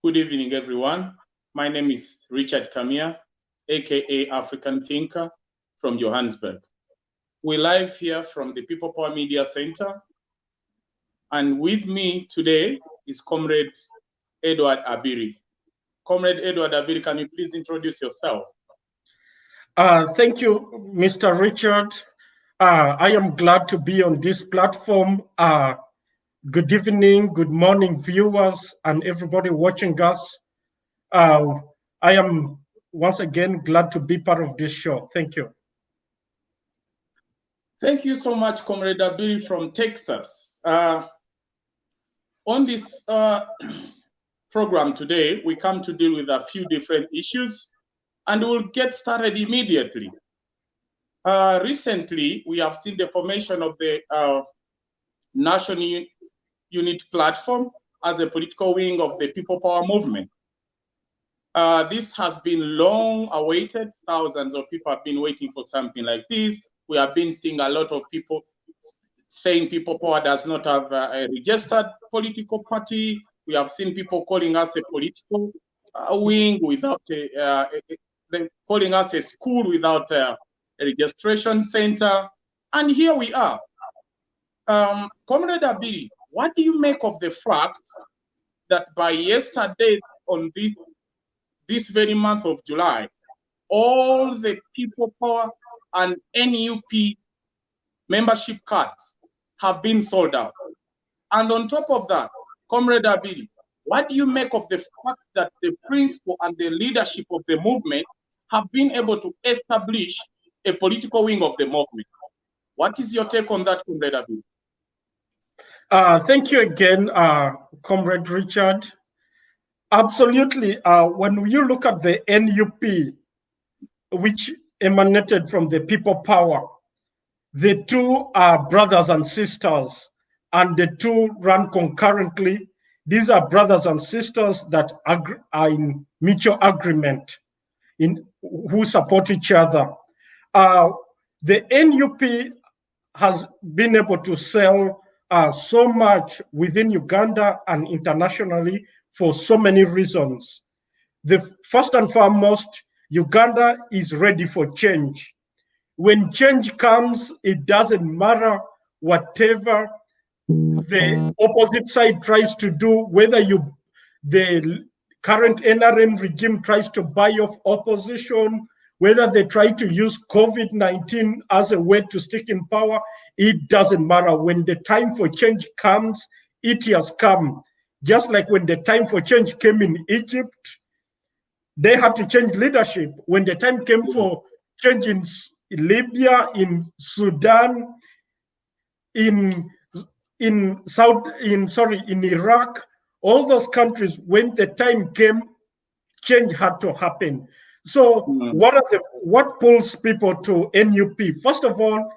Good evening, everyone. My name is Richard Kamia, aka African Thinker from Johannesburg. We're live here from the People Power Media Center. And with me today is Comrade Edward Abiri. Comrade Edward Abiri, can you please introduce yourself? Thank you, Mr. Richard. I am glad to be on this platform. Good evening, good morning, viewers, and everybody watching us. I am once again glad to be part of this show. Thank you. Thank you so much, Comrade Abiri from Texas. On this program today, we come to deal with a few different issues, and we'll get started immediately. Recently, we have seen the formation of the National Unit Platform as a political wing of the People Power movement. This has been long awaited. Thousands of people have been waiting for something like this. We have been seeing a lot of people saying People Power does not have a registered political party. We have seen people calling us a political wing without calling us a school without a registration center. And here we are. Comrade Abiri, what do you make of the fact that by yesterday on this very month of July, all the People Power and NUP membership cards have been sold out? And on top of that, Comrade Abiri, what do you make of the fact that the principle and the leadership of the movement have been able to establish a political wing of the movement? What is your take on that, Comrade Abiri? Thank you again, Comrade Richard. Absolutely. When you look at the NUP, which emanated from the People Power, the two are brothers and sisters, and the two run concurrently. These are brothers and sisters that are in mutual agreement, who support each other. The NUP has been able to sell so much within Uganda and internationally for so many reasons. The first and foremost, Uganda is ready for change. When change comes, it doesn't matter whatever the opposite side tries to do, whether the current NRM regime tries to buy off opposition, whether they try to use COVID-19 as a way to stick in power, it doesn't matter. When the time for change comes, it has come. Just like when the time for change came in Egypt, they had to change leadership. When the time came for change in Libya, in Sudan, in Iraq, all those countries, when the time came, change had to happen. So what pulls people to NUP? First of all,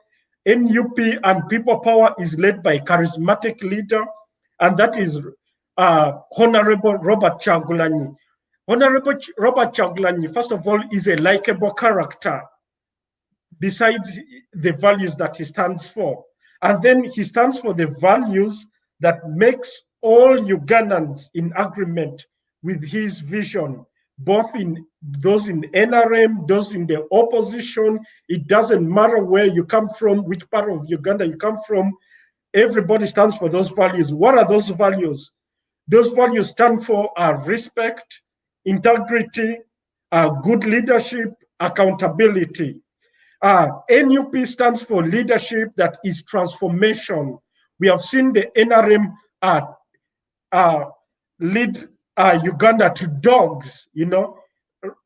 NUP and People Power is led by a charismatic leader, and that is Honorable Robert Kyagulanyi. Honorable Robert Kyagulanyi, first of all, is a likable character, besides the values that he stands for. And then he stands for the values that makes all Ugandans in agreement with his vision, both in those in NRM, those in the opposition. It doesn't matter where you come from, which part of Uganda you come from, everybody stands for those values. What are those values? Those values stand for respect, integrity, good leadership, accountability. NUP stands for leadership that is transformation. We have seen the NRM lead Uganda to dogs.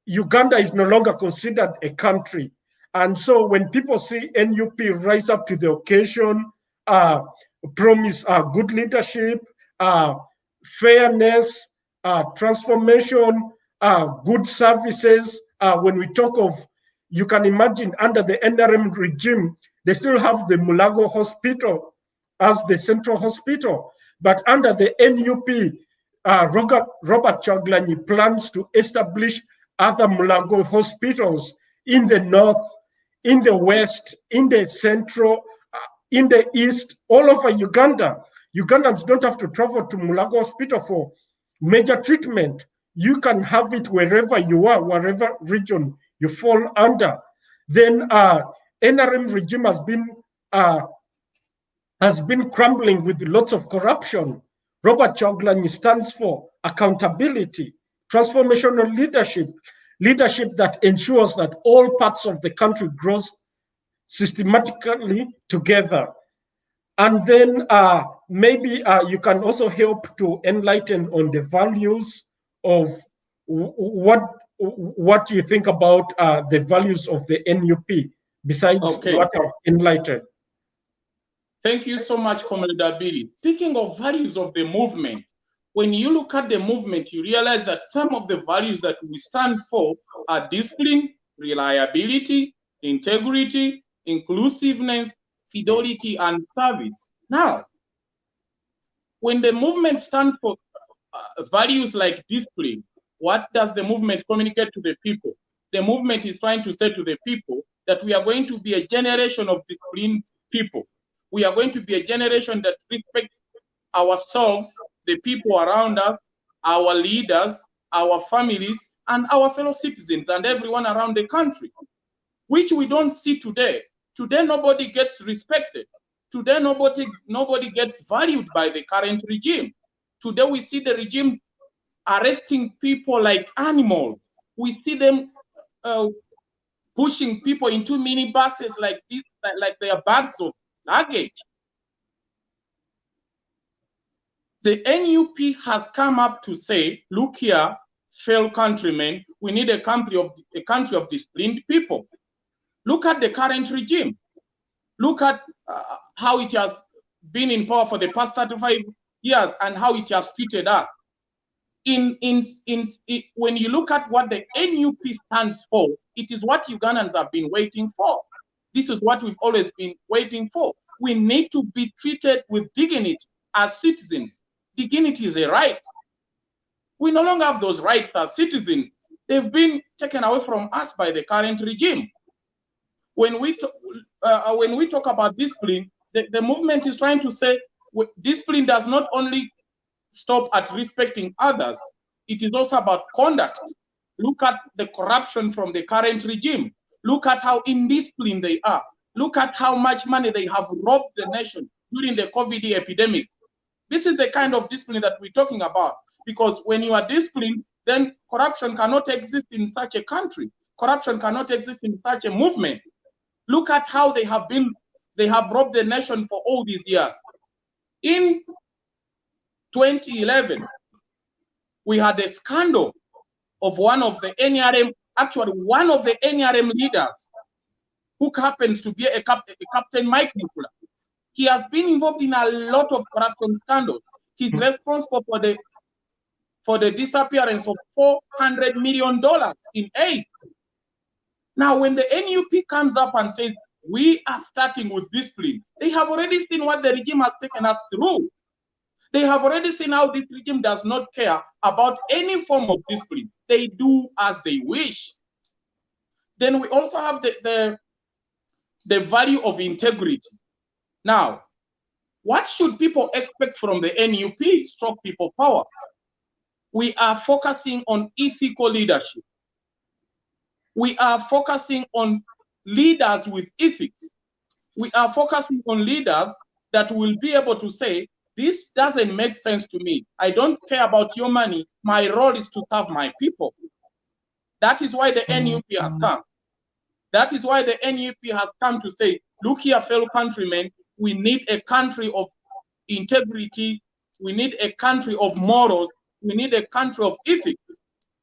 Uganda is no longer considered a country. And so when people see NUP rise up to the occasion, promise good leadership, fairness, transformation, good services, when we talk of, you can imagine under the NRM regime, they still have the Mulago Hospital as the central hospital. But under the NUP, Robert Kyagulanyi plans to establish other Mulago hospitals in the north, in the west, in the central, in the east, all over Uganda. Ugandans don't have to travel to Mulago Hospital for major treatment. you can have it wherever you are, wherever region you fall under. Then NRM regime has been crumbling with lots of corruption. Robert Chagulanyi stands for accountability, transformational leadership, leadership that ensures that all parts of the country grows systematically together. And then maybe you can also help to enlighten on the values of what you think about the values of the NUP besides what I've enlightened. Thank you so much, Comrade Abiri. Speaking of values of the movement, when you look at the movement, you realize that some of the values that we stand for are discipline, reliability, integrity, inclusiveness, fidelity, and service. Now, when the movement stands for values like discipline, what does the movement communicate to the people? The movement is trying to say to the people that we are going to be a generation of disciplined people. We are going to be a generation that respects ourselves, the people around us, our leaders, our families, and our fellow citizens, and everyone around the country, which we don't see today. Today, nobody gets respected. Today, nobody gets valued by the current regime. Today, we see the regime arresting people like animals. We see them pushing people into minibuses like this, like they are bags of luggage. The NUP has come up to say, look here, fellow countrymen, we need a country of disciplined people. Look at the current regime. Look at how it has been in power for the past 35 years and how it has treated us. When you look at what the NUP stands for, it is what Ugandans have been waiting for. This is what we've always been waiting for. We need to be treated with dignity as citizens. Dignity is a right. We no longer have those rights as citizens. They've been taken away from us by the current regime. When we talk about discipline, the movement is trying to say discipline does not only stop at respecting others, it is also about conduct. Look at the corruption from the current regime. Look at how indisciplined they are. Look at how much money they have robbed the nation during the COVID epidemic. This is the kind of discipline that we're talking about. Because when you are disciplined, then corruption cannot exist in such a country. Corruption cannot exist in such a movement. Look at how they have robbed the nation for all these years. In 2011, we had a scandal of one of the NRM leaders, who happens to be a Captain Mike Mukula. He has been involved in a lot of corruption scandals. He's responsible for the disappearance of $400 million in aid. Now, when the NUP comes up and says, we are starting with discipline, they have already seen what the regime has taken us through. They have already seen how this regime does not care about any form of discipline. They do as they wish. Then we also have the value of integrity. Now, what should people expect from the NUP stroke people power? We are focusing on ethical leadership. We are focusing on leaders with ethics. We are focusing on leaders that will be able to say, this doesn't make sense to me. I don't care about your money. My role is to serve my people. That is why the NUP has come. That is why the NUP has come to say, look here, fellow countrymen, we need a country of integrity. We need a country of morals. We need a country of ethics.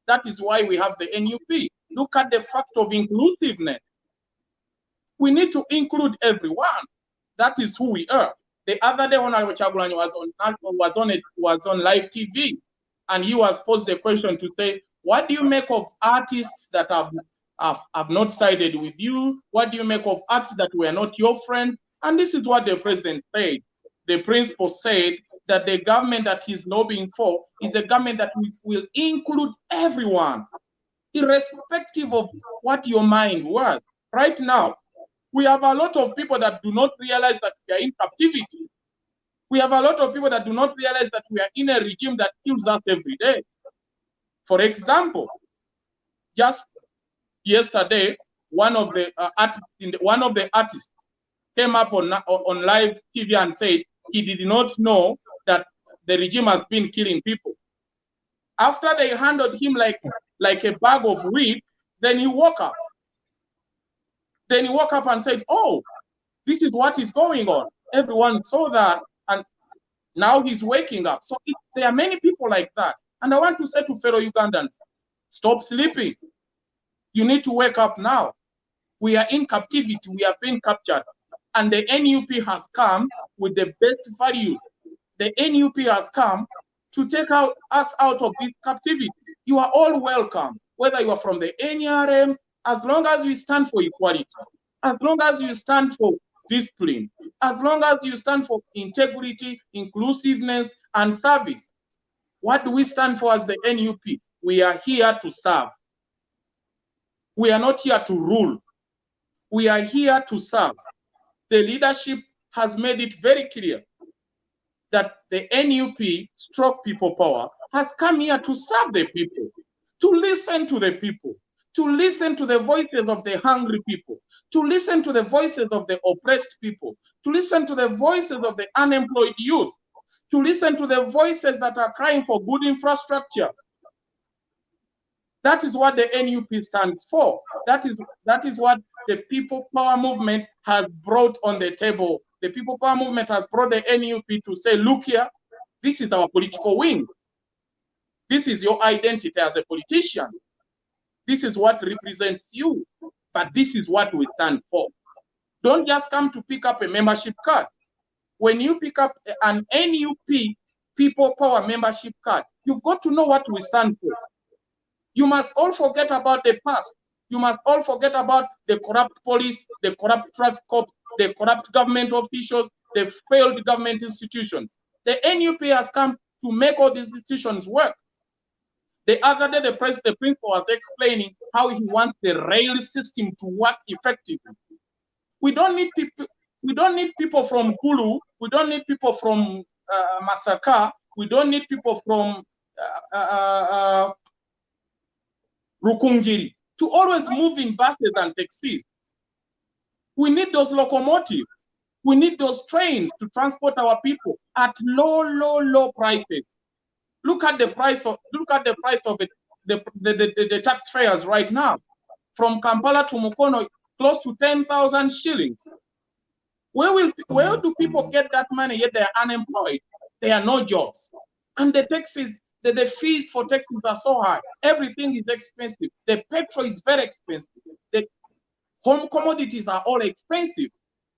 That is why we have the NUP. Look at the fact of inclusiveness. We need to include everyone. That is who we are. The other day, Honorable Chagulanyi was on live TV, and he was posed the question to say, what do you make of artists that have not sided with you? What do you make of artists that were not your friend? And this is what the president said. The principal said that the government that he's lobbying for is a government that will include everyone, irrespective of what your mind was. Right now, we have a lot of people that do not realize that we are in captivity. We have a lot of people that do not realize that we are in a regime that kills us every day. For example, just yesterday, one of the artists came up on live TV and said he did not know that the regime has been killing people. After they handed him like a bag of wheat, then he woke up. Then he woke up and said, "Oh, this is what is going on." Everyone saw that, and now he's waking up. So there are many people like that. And I want to say to fellow Ugandans, stop sleeping. You need to wake up now. We are in captivity. We are being captured. And the NUP has come with the best values. The NUP has come to take us out of this captivity. You are all welcome, whether you are from the NRM, as long as you stand for equality, as long as you stand for discipline, as long as you stand for integrity, inclusiveness, and service. What do we stand for as the NUP? We are here to serve. We are not here to rule. We are here to serve. The leadership has made it very clear that the NUP stroke people power has come here to serve the people, to listen to the people, to listen to the voices of the hungry people, to listen to the voices of the oppressed people, to listen to the voices of the unemployed youth, to listen to the voices that are crying for good infrastructure. That is what the NUP stands for. That is what the People Power Movement has brought on the table. The People Power Movement has brought the NUP to say, look here, this is our political wing. This is your identity as a politician. This is what represents you. But this is what we stand for. Don't just come to pick up a membership card. When you pick up an NUP People Power membership card, you've got to know what we stand for. You must all forget about the past. You must all forget about the corrupt police, the corrupt traffic cops, the corrupt government officials, the failed government institutions. The NUP has come to make all these institutions work. The other day, the principal was explaining how he wants the rail system to work effectively. We don't need people. We don't need people from Kulu. We don't need people from Masaka. We don't need people from Rukungiri to always move in buses and taxis. We need those locomotives. We need those trains to transport our people at low prices. Look at the price of it, the tax fares right now. From Kampala to Mukono, close to 10,000 shillings. Where do people get that money yet they are unemployed? There are no jobs. And the taxes, the fees for taxes are so high. Everything is expensive. The petrol is very expensive. The home commodities are all expensive.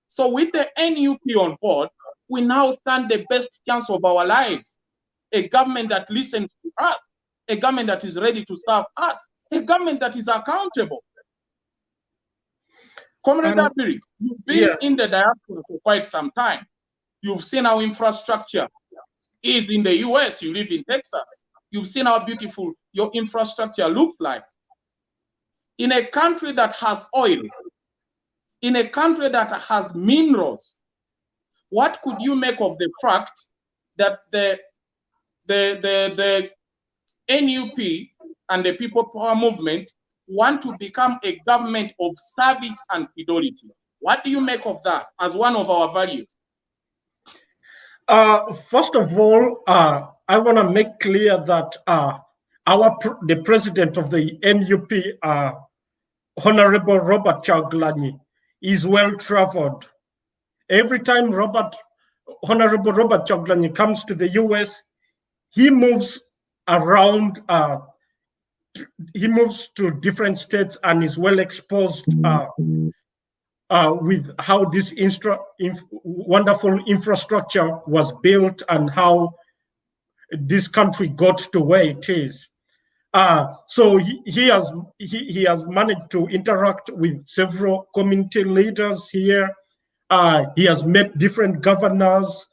So with the NUP on board, we now stand the best chance of our lives. A government that listens to us, a government that is ready to serve us, a government that is accountable. Comrade Abiri, you've been in the diaspora for quite some time. You've seen our infrastructure is in the US, you live in Texas. You've seen how beautiful your infrastructure looks like. In a country that has oil, in a country that has minerals, what could you make of the fact that the NUP and the People Power Movement want to become a government of service and fidelity? What do you make of that as one of our values? First of all, I want to make clear that the president of the NUP, Honorable Robert Chagulanyi, is well traveled. Every time Honorable Robert Chagulanyi comes to the US, he moves around. He moves to different states and is well exposed with how this wonderful infrastructure was built and how this country got to where it is. So he has managed to interact with several community leaders here. He has met different governors,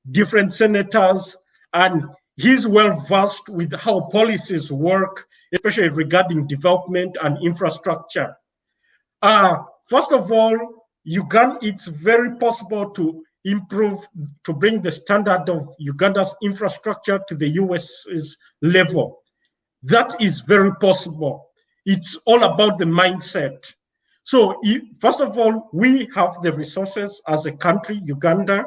different senators, and he's well versed with how policies work, especially regarding development and infrastructure. First of all, Uganda, it's very possible to bring the standard of Uganda's infrastructure to the US's level. That is very possible. It's all about the mindset. So, first of all, we have the resources as a country, Uganda,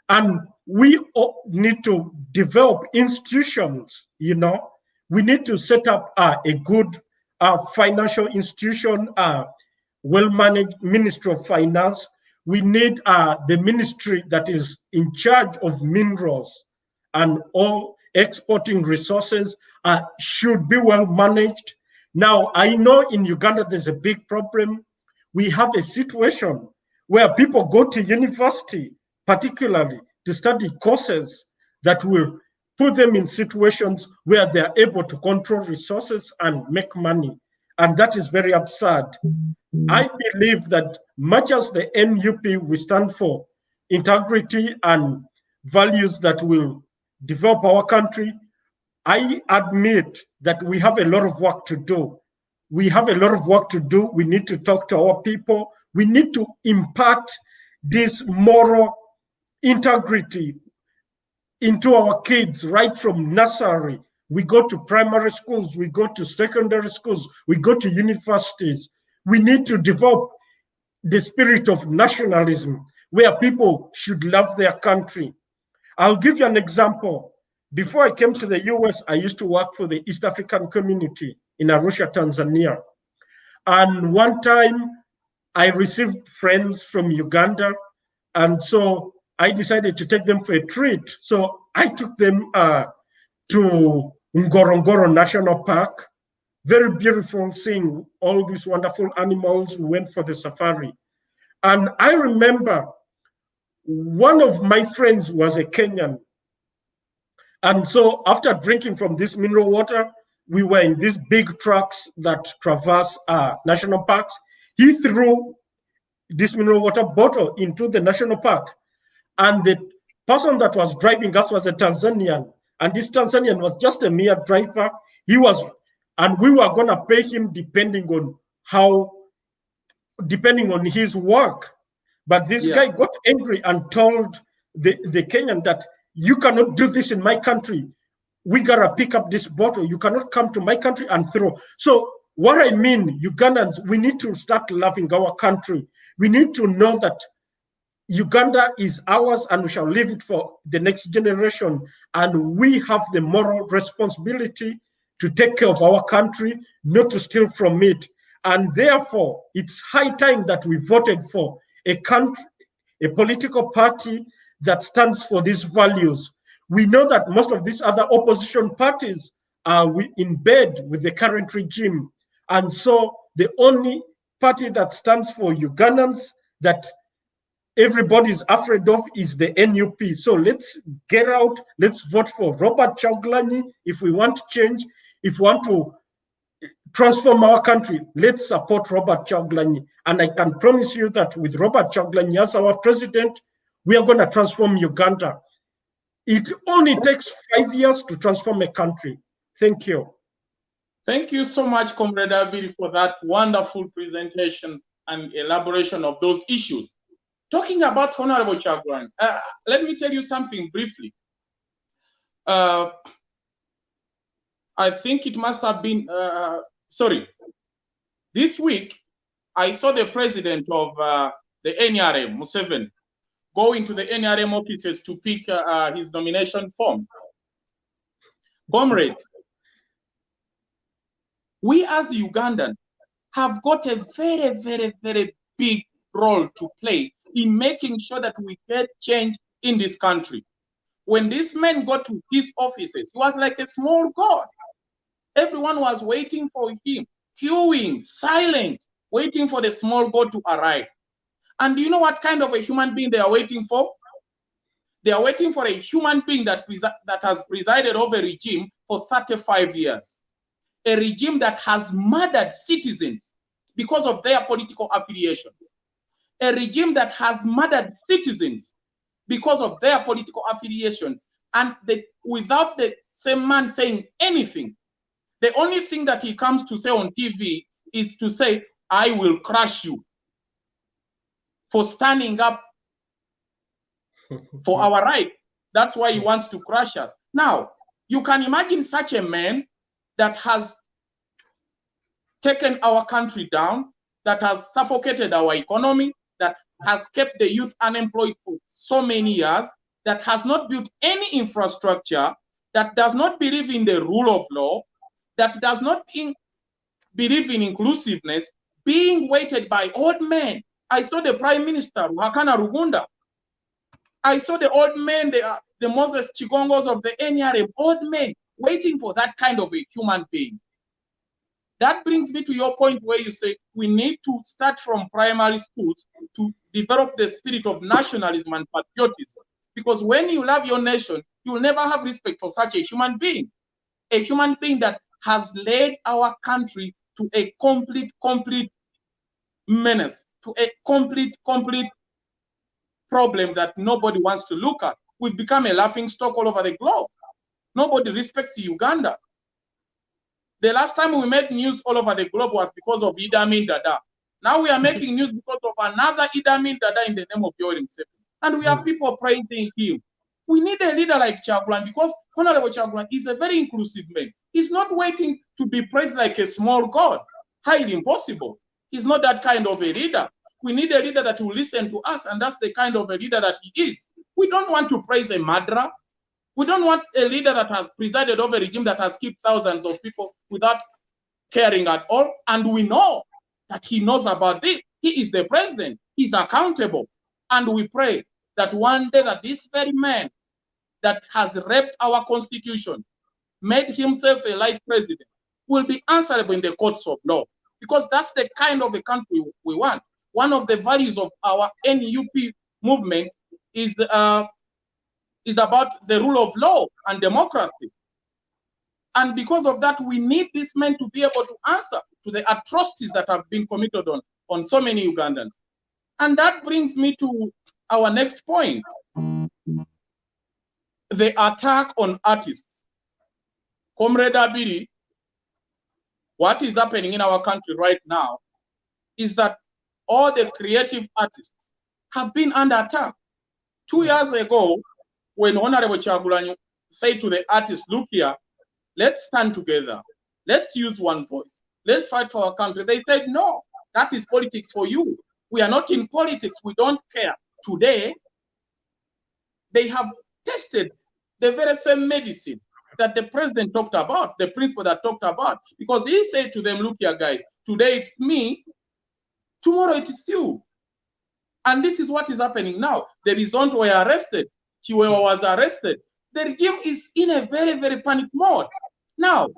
and we need to develop institutions. We need to set up a good financial institution, well-managed Ministry of Finance. We need the ministry that is in charge of minerals, and all exporting resources should be well managed. Now, I know in Uganda there's a big problem. We have a situation where people go to university, particularly to study courses that will put them in situations where they are able to control resources and make money. And that is very absurd. I believe that much as the NUP we stand for integrity and values that will develop our country, I admit that we have a lot of work to do. We have a lot of work to do. We need to talk to our people. We need to impart this moral integrity into our kids right from nursery. We go to primary schools, we go to secondary schools, we go to universities. We need to develop the spirit of nationalism where people should love their country. I'll give you an example. Before I came to the US, I used to work for the East African community in Arusha, Tanzania. And one time I received friends from Uganda. And so I decided to take them for a treat. So I took them to Ngorongoro National Park. Very beautiful, seeing all these wonderful animals. We went for the safari. And I remember one of my friends was a Kenyan. And so after drinking from this mineral water, we were in these big trucks that traverse national parks. He threw this mineral water bottle into the national park. And the person that was driving us was a Tanzanian. And this Tanzanian was just a mere driver. And we were going to pay him depending on his work. But this guy got angry and told the Kenyan that you cannot do this in my country. We got to pick up this bottle. You cannot come to my country and throw. So what I mean, Ugandans, we need to start loving our country. We need to know that Uganda is ours and we shall leave it for the next generation. And we have the moral responsibility to take care of our country, not to steal from it. And therefore, it's high time that we voted for a country, a political party that stands for these values. We know that most of these other opposition parties are in bed with the current regime. And so the only party that stands for Ugandans that everybody's afraid of is the NUP. So let's get out, let's vote for Robert Chagulanyi if we want change, if we want to transform our country, let's support Robert Chagulanyi. And I can promise you that with Robert Chagulanyi as our president, we are going to transform Uganda. It only takes 5 years to transform a country. Thank you. Thank you so much, Comrade Abiri, for that wonderful presentation and elaboration of those issues. Talking about Honorable Chagulanyi, let me tell you something briefly. I think it must have been, this week, I saw the president of the NRM, Museveni, go into the NRM offices to pick his nomination form. Comrade, we as Ugandans have got a very, very, very big role to play in making sure that we get change in this country. When this man got to his offices, he was like a small god. Everyone was waiting for him, queuing, silent, waiting for the small god to arrive. And do you know what kind of a human being they are waiting for? They are waiting for a human being that has presided over a regime for 35 years. A regime that has murdered citizens because of their political affiliations. A regime that has murdered citizens because of their political affiliations. And without the same man saying anything, the only thing that he comes to say on TV is to say, I will crush you for standing up for our right. That's why he wants to crush us. Now, you can imagine such a man that has taken our country down, that has suffocated our economy, that has kept the youth unemployed for so many years, that has not built any infrastructure, that does not believe in the rule of law, that does not believe in inclusiveness, being weighted by old men. I saw the Prime Minister, Ruhakana Rugunda. I saw the old men, the Moses Chigongos of the NRM, old men waiting for that kind of a human being. That brings me to your point where you say we need to start from primary schools to develop the spirit of nationalism and patriotism. Because when you love your nation, you will never have respect for such a human being that has led our country to a complete menace, to a complete problem that nobody wants to look at. We've become a laughing stock all over the globe. Nobody respects Uganda. The last time we made news all over the globe was because of Idi Amin Dada. Now we are making news because of another Idi Amin Dada in the name of Yoweri Museveni. And we have people praising him. We need a leader like Kyagulanyi because Honorable Kyagulanyi is a very inclusive man. He's not waiting to be praised like a small god. Highly impossible. He's not that kind of a leader. We need a leader that will listen to us, and that's the kind of a leader that he is. We don't want to praise a murderer. We don't want a leader that has presided over a regime that has killed thousands of people without caring at all. And we know that he knows about this. He is the president. He's accountable. And we pray that one day that this very man that has raped our constitution, made himself a life president, will be answerable in the courts of law. Because that's the kind of a country we want. One of the values of our NUP movement is about the rule of law and democracy. And because of that, we need this man to be able to answer to the atrocities that have been committed on so many Ugandans. And that brings me to our next point. The attack on artists. Comrade Abiri, what is happening in our country right now is that all the creative artists have been under attack. 2 years ago, when Honorable Kyagulanyi said to the artists, look here, let's stand together. Let's use one voice. Let's fight for our country. They said, no, that is politics for you. We are not in politics. We don't care. Today, they have tested the very same medicine that the president talked about, the principal that talked about, because he said to them, look here, guys, today it's me, tomorrow it is you. And this is what is happening now. The Rizonto were arrested. Chiwewa was arrested. The regime is in a very panic mode. Now,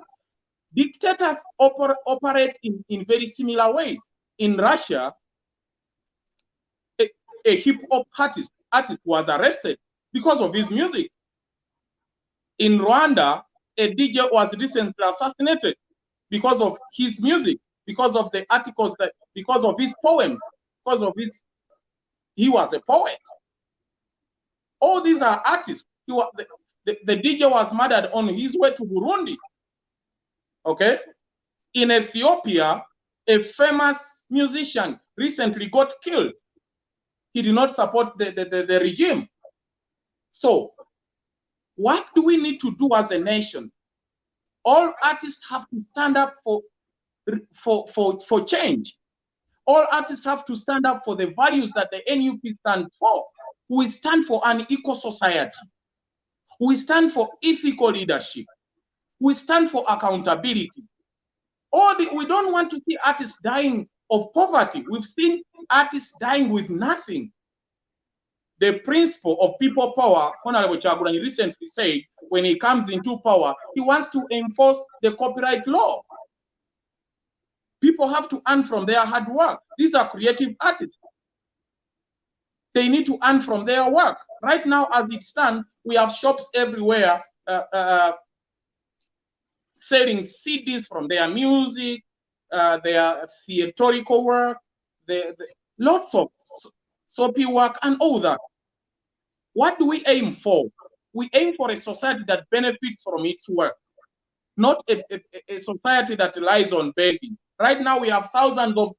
dictators operate in very similar ways. In Russia, a hip-hop artist was arrested because of his music. In Rwanda, a DJ was recently assassinated because of his music, because of the articles, because of his poems, because of he was a poet. All these are artists. The DJ was murdered on his way to Burundi. Okay? In Ethiopia, a famous musician recently got killed. He did not support the regime. So, what do we need to do as a nation? All artists have to stand up for change. All artists have to stand up for the values that the NUP stands for. We stand for an equal society. We stand for ethical leadership. We stand for accountability. We don't want to see artists dying of poverty. We've seen artists dying with nothing. The principle of people power, Honorable Kyagulanyi recently said, when he comes into power, he wants to enforce the copyright law. People have to earn from their hard work. These are creative artists. They need to earn from their work. Right now, as it stands, we have shops everywhere selling CDs from their music, their theatrical work, lots of soapy work and all that. What do we aim for? We aim for a society that benefits from its work, not a society that relies on begging. Right now, we have thousands of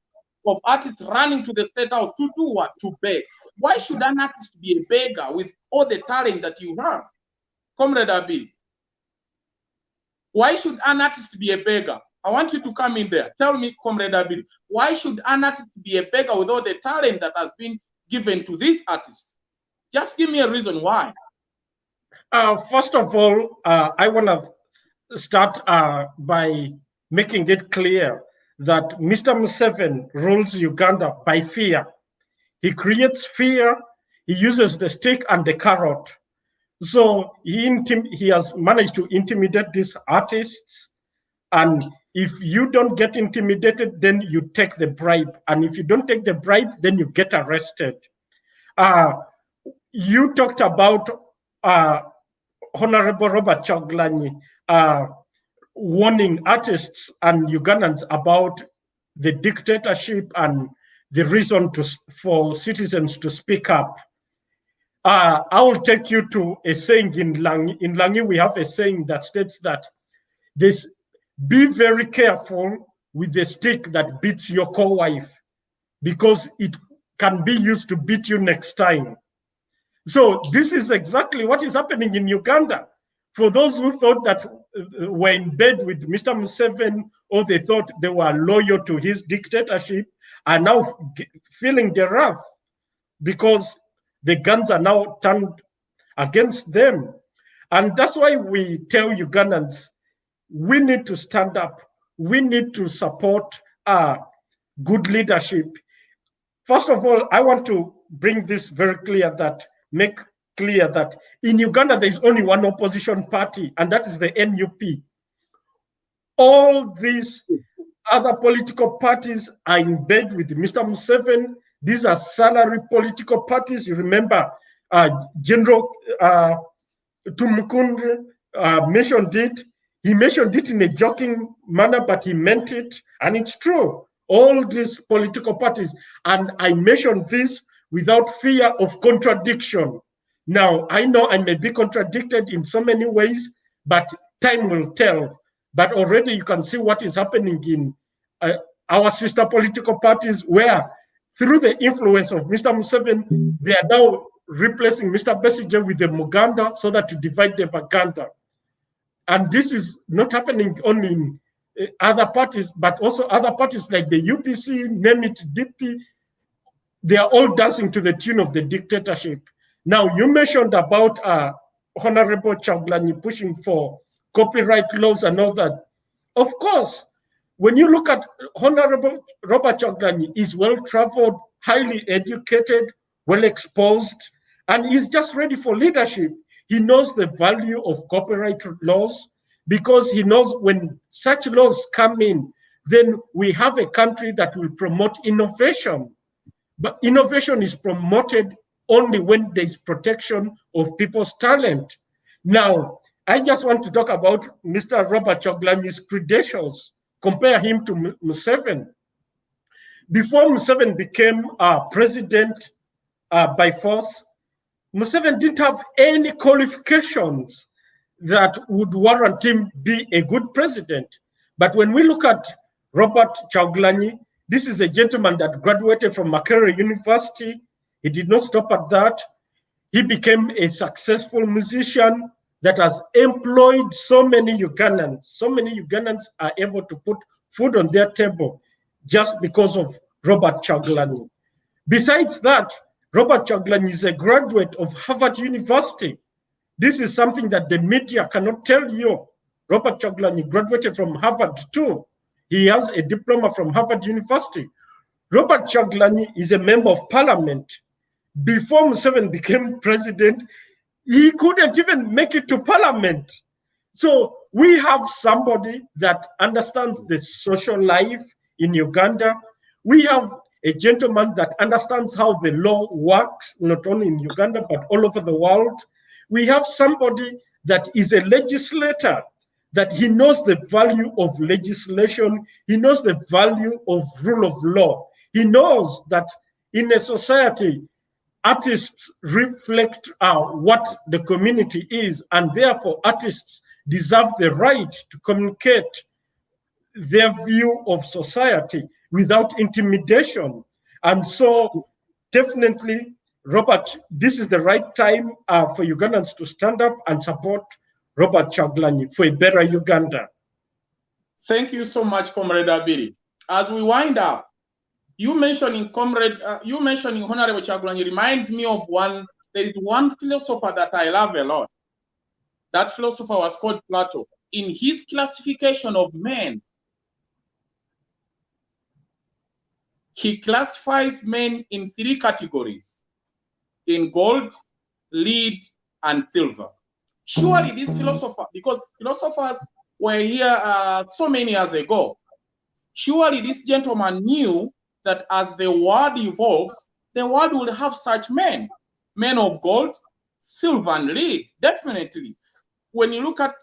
artists running to the State House to do what? To beg. Why should an artist be a beggar with all the talent that you have? Comrade Abi, Why should an artist be a beggar? I want you to come in there. Tell me, Comrade Abid, why should an artist be a beggar with all the talent that has been given to this artist? Just give me a reason why. First of all, I want to start by making it clear that Mr. Museveni rules Uganda by fear. He creates fear. He uses the stick and the carrot. So he has managed to intimidate these artists. And if you don't get intimidated, then you take the bribe. And if you don't take the bribe, then you get arrested. You talked about Honorable Robert Chagulanyi warning artists and Ugandans about the dictatorship and the reason for citizens to speak up. I will take you to a saying in Langi. In Langi, we have a saying that states that be very careful with the stick that beats your co-wife, because it can be used to beat you next time. So this is exactly what is happening in Uganda. For those who thought that were in bed with Mr. Museveni, or they thought they were loyal to his dictatorship, are now feeling the wrath because the guns are now turned against them. And that's why we tell Ugandans, we need to stand up. We need to support good leadership. First of all, I want to bring this very clear make clear that in Uganda, there's only one opposition party, and that is the NUP. All these other political parties are in bed with Mr. Museveni. These are salary political parties. You remember General Tumukunde mentioned it. He mentioned it in a joking manner, but he meant it, and it's true. All these political parties, and I mentioned this without fear of contradiction. Now, I know I may be contradicted in so many ways, but time will tell. But already you can see what is happening in our sister political parties, where through the influence of Mr. Museveni, they are now replacing Mr. Besigye with the Muganda so that to divide the Baganda. And this is not happening only in other parties, but also other parties like the UPC, name it, DP, they are all dancing to the tune of the dictatorship. Now, you mentioned about Honorable Chagulanyi pushing for copyright laws and all that. Of course, when you look at Honorable Robert Chagulanyi, he's well-traveled, highly educated, well-exposed, and he's just ready for leadership. He knows the value of copyright laws because he knows when such laws come in, then we have a country that will promote innovation. But innovation is promoted only when there's protection of people's talent. Now, I just want to talk about Mr. Robert Chagulanyi's credentials. Compare him to Museveni. Before Museveni became president by force, Museveni didn't have any qualifications that would warrant him be a good president. But when we look at Robert Chagulanyi, this is a gentleman that graduated from Makerere University. He did not stop at that. He became a successful musician that has employed so many Ugandans. So many Ugandans are able to put food on their table just because of Robert Chagulanyi. Besides that, Robert Chagulanyi is a graduate of Harvard University. This is something that the media cannot tell you. Robert Chagulanyi graduated from Harvard too. He has a diploma from Harvard University. Robert Chagulanyi is a member of parliament. Before Museveni became president, he couldn't even make it to parliament. So we have somebody that understands the social life in Uganda. We have a gentleman that understands how the law works, not only in Uganda, but all over the world. We have somebody that is a legislator, that he knows the value of legislation. He knows the value of rule of law. He knows that in a society, artists reflect what the community is, and therefore artists deserve the right to communicate their view of society without intimidation. And so definitely, Robert, this is the right time for Ugandans to stand up and support Robert Chagulanyi for a better Uganda. Thank you so much, Comrade Abiri. As we wind up, you mentioning Honorable Chagulanyi reminds me of there is one philosopher that I love a lot. That philosopher was called Plato. In his classification of men, he classifies men in 3 categories: in gold, lead, and silver. Surely this philosopher, because philosophers were here so many years ago, surely this gentleman knew that as the world evolves, the world will have such men of gold, silver, and lead. Definitely. When you look at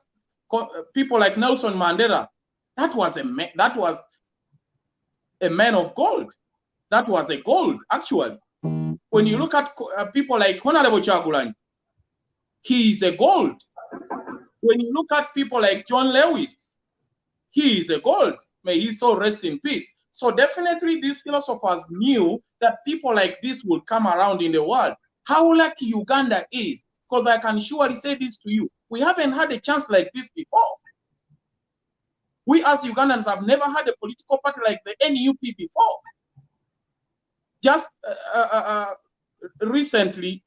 people like Nelson Mandela, that was a man of gold. That was a gold, actually. When you look at people like Honorable Chagulanyi, he is a gold. When you look at people like John Lewis, he is a gold. May his soul rest in peace. So definitely these philosophers knew that people like this will come around in the world. How lucky Uganda is, because I can surely say this to you, we haven't had a chance like this before. We as Ugandans have never had a political party like the NUP before. Just recently,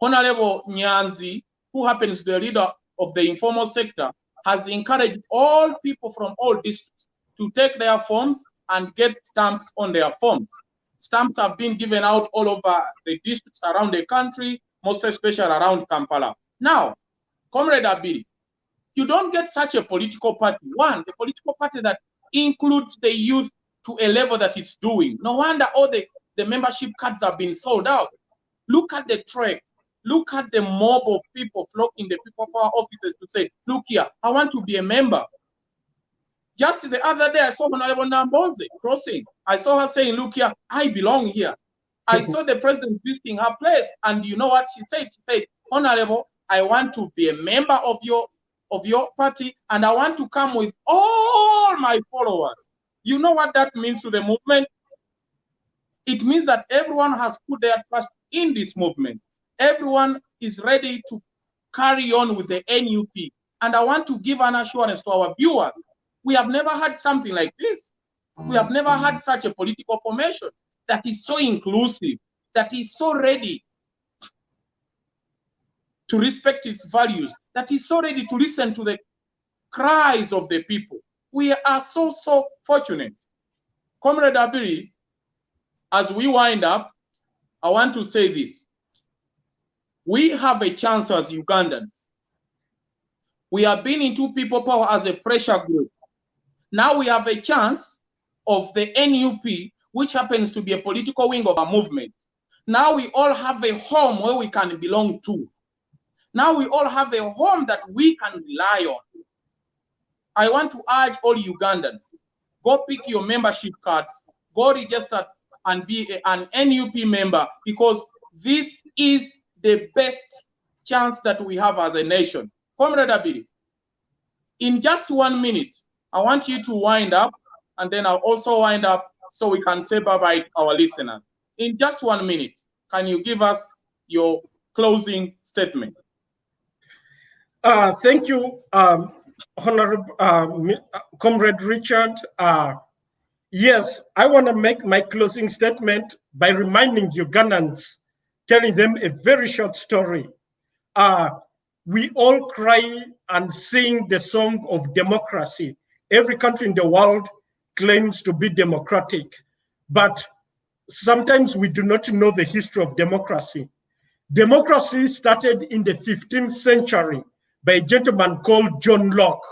Honorable Nyanzi, who happens to be the leader of the informal sector, has encouraged all people from all districts to take their forms and get stamps on their forms. Stamps have been given out all over the districts around the country, most especially around Kampala. Now, Comrade Abiri, you don't get such a political party. One, the political party that includes the youth to a level that it's doing. No wonder all the membership cards have been sold out. Look at the trek. Look at the mob of people flocking the people power offices to say, look here, I want to be a member. Just the other day, I saw Honorable Namboze crossing. I saw her saying, look here, I belong here. I saw the president visiting her place, and you know what she said? She said, Honorable, I want to be a member of your party, and I want to come with all my followers. You know what that means to the movement? It means that everyone has put their trust in this movement. Everyone is ready to carry on with the NUP. And I want to give an assurance to our viewers. We have never had something like this. We have never had such a political formation that is so inclusive, that is so ready to respect its values, that is so ready to listen to the cries of the people. We are so fortunate. Comrade Abiri, as we wind up, I want to say this. We have a chance as Ugandans. We have been into people power as a pressure group. Now we have a chance of the NUP, which happens to be a political wing of our movement. Now we all have a home where we can belong to. Now we all have a home that we can rely on. I want to urge all Ugandans, go pick your membership cards, go register and be an NUP member, because this is the best chance that we have as a nation. Comrade Abiri, in just 1 minute, I want you to wind up, and then I'll also wind up so we can say bye-bye to our listeners. In just 1 minute, can you give us your closing statement? Thank you, Honorable Comrade Richard. Yes, I want to make my closing statement by reminding Ugandans, telling them a very short story. We all cry and sing the song of democracy. Every country in the world claims to be democratic, but sometimes we do not know the history of democracy. Democracy started in the 15th century by a gentleman called John Locke.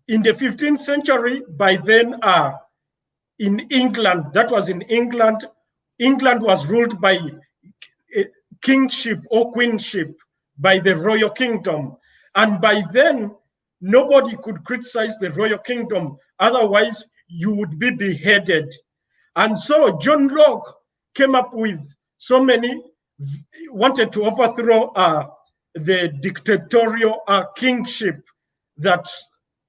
In the 15th century, by then, in England, that was in England, England was ruled by kingship or queenship by the royal kingdom. And by then, nobody could criticize the royal kingdom. Otherwise, you would be beheaded. And so John Locke came up with so many, wanted to overthrow the dictatorial kingship that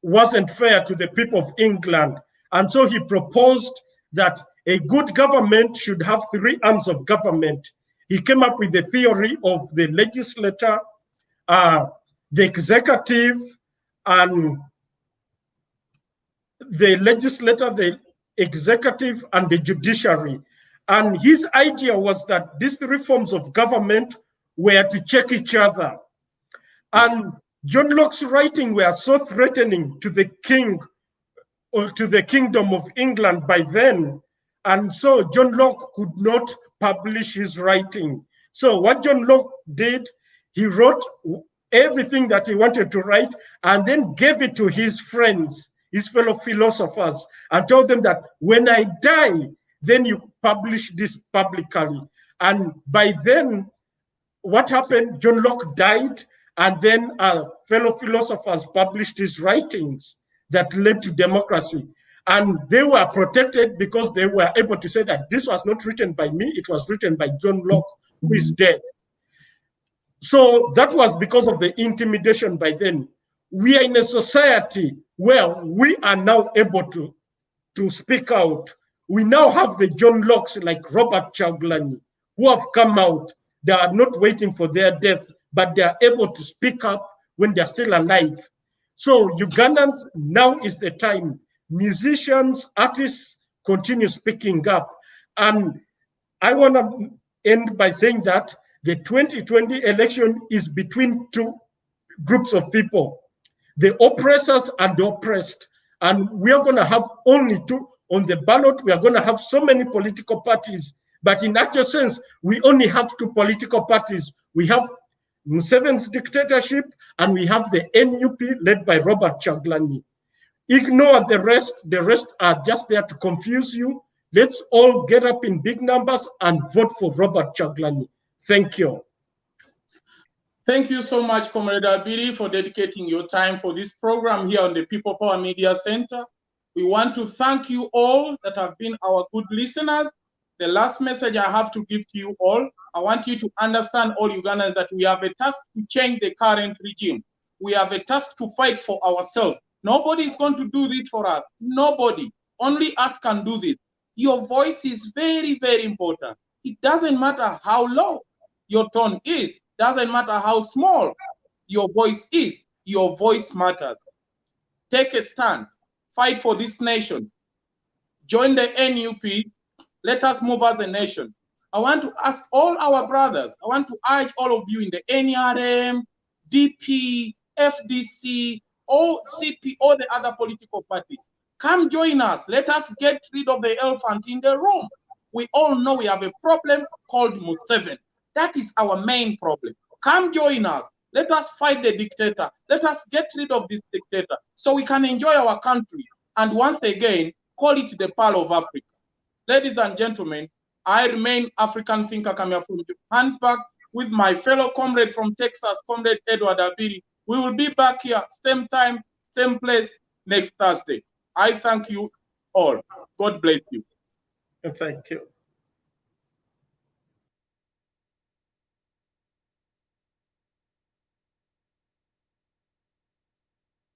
wasn't fair to the people of England. And so he proposed that a good government should have 3 arms of government. He came up with the theory of the legislature, the executive and the legislature, the executive and the judiciary. And his idea was that these three forms of government were to check each other. And John Locke's writings were so threatening to the king or to the kingdom of England by then. And so John Locke could not publish his writing. So what John Locke did, he wrote everything that he wanted to write and then gave it to his friends, his fellow philosophers, and told them that when I die, then you publish this publicly. And by then, what happened? John Locke died, and then fellow philosophers published his writings that led to democracy. And they were protected because they were able to say that this was not written by me, it was written by John Locke, who is dead. So that was because of the intimidation by then. We are in a society where we are now able to speak out. We now have the John Locks like Robert Chagulanyi who have come out. They are not waiting for their death, but they are able to speak up when they're still alive. So Ugandans, now is the time. Musicians, artists continue speaking up. And I want to end by saying that the 2020 election is between two groups of people, the oppressors and the oppressed. And we are going to have only two on the ballot. We are going to have so many political parties, but in actual sense, we only have two political parties. We have Museveni's dictatorship and we have the NUP led by Robert Chagulanyi. Ignore the rest are just there to confuse you. Let's all get up in big numbers and vote for Robert Chagulanyi. Thank you. Thank you so much, Comrade Abiri, for dedicating your time for this program here on the People Power Media Center. We want to thank you all that have been our good listeners. The last message I have to give to you all, I want you to understand, all Ugandans, that we have a task to change the current regime. We have a task to fight for ourselves. Nobody is going to do this for us. Nobody. Only us can do this. Your voice is very, very important. It doesn't matter how low your tone is. Doesn't matter how small your voice is. Your voice matters. Take a stand. Fight for this nation. Join the NUP. Let us move as a nation. I want to ask all our brothers, I want to urge all of you in the NRM, DP, FDC, all CP, all the other political parties. Come join us. Let us get rid of the elephant in the room. We all know we have a problem called Museveni. That is our main problem. Come join us. Let us fight the dictator. Let us get rid of this dictator so we can enjoy our country. And once again, call it the Pearl of Africa. Ladies and gentlemen, I remain African thinker coming from Johannesburg with my fellow comrade from Texas, Comrade Edward Abiri. We will be back here, same time, same place next Thursday. I thank you all. God bless you. Thank you.